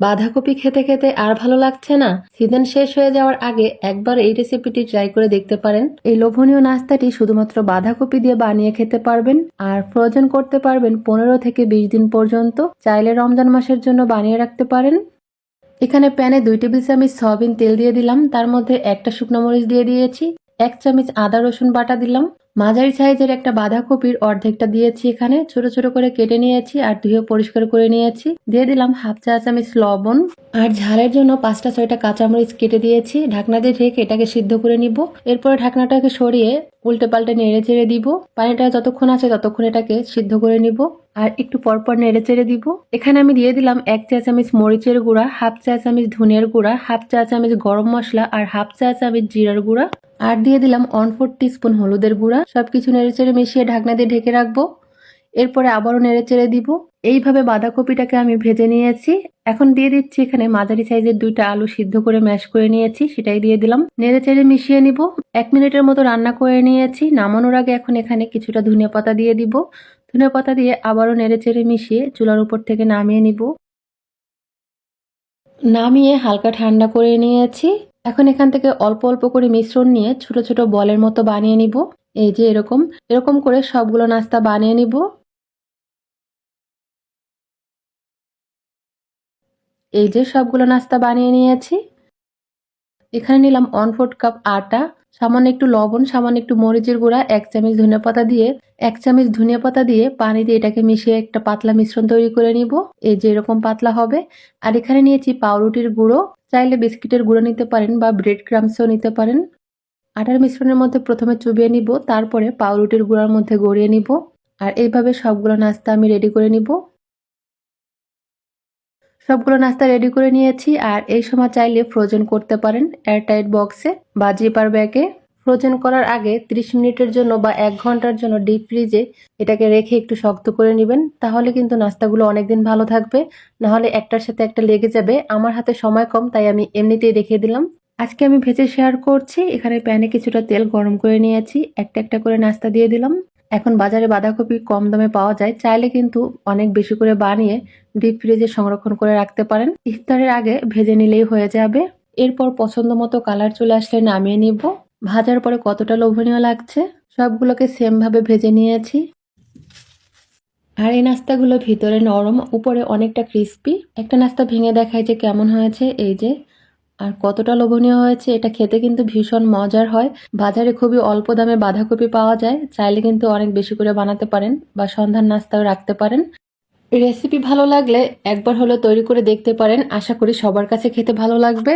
বাঁধাকপি খেতে খেতে আর ভালো লাগছে না? সিজন শেষ হয়ে যাওয়ার আগে একবার এই রেসিপিটি ট্রাই করে দেখতে পারেন। এই লোভনীয় নাস্তাটি শুধুমাত্র বাঁধাকপি দিয়ে বানিয়ে খেতে পারবেন আর ফ্রোজেন করতে পারবেন 15 থেকে 20 দিন পর্যন্ত। চাইলে রমজান মাসের জন্য বানিয়ে রাখতে পারেন। এখানে প্যানে 2 টেবিল চামচ সয়াবিন তেল দিয়ে দিলাম, তার মধ্যে একটা শুকনো মরিচ দিয়ে দিয়েছি, 1 চামচ আদা রসুন বাটা দিলাম, মাঝারি সাইজের একটা বাঁধাকপির অর্ধেকটা দিয়েছি, এখানে ছোট ছোট করে কেটে নিয়েছি আর ধুয়ে পরিষ্কার করে নিয়েছি। দিয়ে দিলাম হাফ চা চামচ লবণ আর ঝালের জন্য 5টা-6টা কাঁচামরিচ কেটে দিয়েছি। ঢাকনা দিয়ে ঢেকে এটাকে সিদ্ধ করে নিব। এরপরে ঢাকনাটাকে সরিয়ে উল্টে পাল্টে নেড়ে চেড়ে দিব। পানিটা যতক্ষণ আছে ততক্ষণ এটাকে সিদ্ধ করে নিব আর একটু পরপর নেড়ে চেড়ে দিব। এখানে আমি দিয়ে দিলাম 1 চা চামচ মরিচের গুঁড়া, হাফ চা চামচ ধনিয়ার গুঁড়া, হাফ চা চামচ গরম মশলা আর হাফ চা চামচ জিরার গুঁড়া আর দিয়ে দিলাম 1/4 টিস্পুন হলুদের গুঁড়া। সবকিছু নেড়ে চেড়ে মিশিয়ে ঢাকনা দিয়ে ঢেকে রাখবো। এরপরে আবারও নেড়ে চেড়ে দিব। এইভাবে বাঁধাকপিটাকে আমি ভেজে নিয়েছি। এখন দিয়ে দিচ্ছি এখানে মাঝারি সাইজের 2টা আলু সিদ্ধ করে ম্যাশ করে নিয়েছি, সেটাই দিয়ে দিলাম। নেড়ে চেড়ে মিশিয়ে নিব। 1 মিনিটের মতো রান্না করে নিয়েছি। নামানোর আগে এখন এখানে কিছুটা ধনিয়া পাতা দিয়ে দিব। ধনিয়া পাতা দিয়ে আবারও নেড়ে চেড়ে মিশিয়ে চুলার উপর থেকে নামিয়ে নিব। নামিয়ে হালকা ঠান্ডা করে নিয়েছি। এখন এখান থেকে অল্প অল্প করে মিশ্রণ নিয়ে ছোট ছোট বলের মতো বানিয়ে নিব। এই যে এরকম এরকম করে সবগুলো নাস্তা বানিয়ে নিব। এই যে সবগুলো নাস্তা বানিয়ে নিয়েছি। এখানে নিলাম 1/4 কাপ আটা, সামান্য একটু লবণ, সামান্য একটু মরিচের গুঁড়া, 1 চামচ ধনিয়া পাতা দিয়ে পানি দিয়ে এটাকে মিশিয়ে একটা পাতলা মিশ্রণ তৈরি করে নিব। এই যে এরকম পাতলা হবে। আর এখানে নিয়েছি পাউরুটির গুঁড়ো, চাইলে বিস্কিটের গুঁড়ো নিতে পারেন বা ব্রেড ক্রাম্বসও নিতে পারেন। আটার মিশ্রণের মধ্যে প্রথমে চুবিয়ে নিব, তারপরে পাউরুটির গুঁড়ার মধ্যে গড়িয়ে নিব। আর এইভাবে সবগুলো নাস্তা আমি রেডি করে নিব। সবগুলো নাস্তা রেডি করে নিয়েছি। আর এই সময় চাইলে ফ্রোজেন করতে পারেন এয়ারটাইট বক্সে বা জিপার ব্যাগে। ফ্রোজেন করার আগে 30 মিনিটের জন্য বা 1 ঘন্টার জন্য ডিপ ফ্রিজে এটাকে রেখে একটু শক্ত করে নেবেন, তাহলে কিন্তু নাস্তাগুলো অনেকদিন ভালো থাকবে। নাহলে একটার সাথে একটা লেগে যাবে। আমার হাতে সময় কম, তাই আমি এমনিতেই রেখে দিলাম। আজকে আমি ভেজে শেয়ার করছি। এখানে প্যানে কিছুটা তেল গরম করে নিয়েছি, একটা একটা করে নাস্তা দিয়ে দিলাম। এখন বাজারে বাঁধাকপি কম দামে পাওয়া যায়, চাইলে কিন্তু অনেক বেশি করে বানিয়ে ডিপ ফ্রিজে সংরক্ষণ করে রাখতে পারেন। ইফতারের আগে ভেজে নিলেই হয়ে যাবে। এরপর পছন্দ মতো কালার চলে আসলে নামিয়ে নিব। ভাজার পরে কতটা লোভনীয় লাগছে। সবগুলোকে সেম ভাবে ভেজে নিয়েছি। আর এই নাস্তাগুলো ভিতরে নরম, উপরে অনেকটা ক্রিস্পি। একটা নাস্তা ভেঙে দেখায় যে কেমন হয়েছে, এই যে। আর কতটা লোভনীয় হয়েছে। এটা খেতে কিন্তু ভীষণ মজার হয়। বাজারে খুবই অল্প দামে বাঁধাকপি পাওয়া যায়, চাইলে কিন্তু অনেক বেশি করে বানাতে পারেন বা সন্ধ্যার নাস্তাও রাখতে পারেন। রেসিপি ভালো লাগলে একবার হলেও তৈরি করে দেখতে পারেন। আশা করি সবার কাছে খেতে ভালো লাগবে।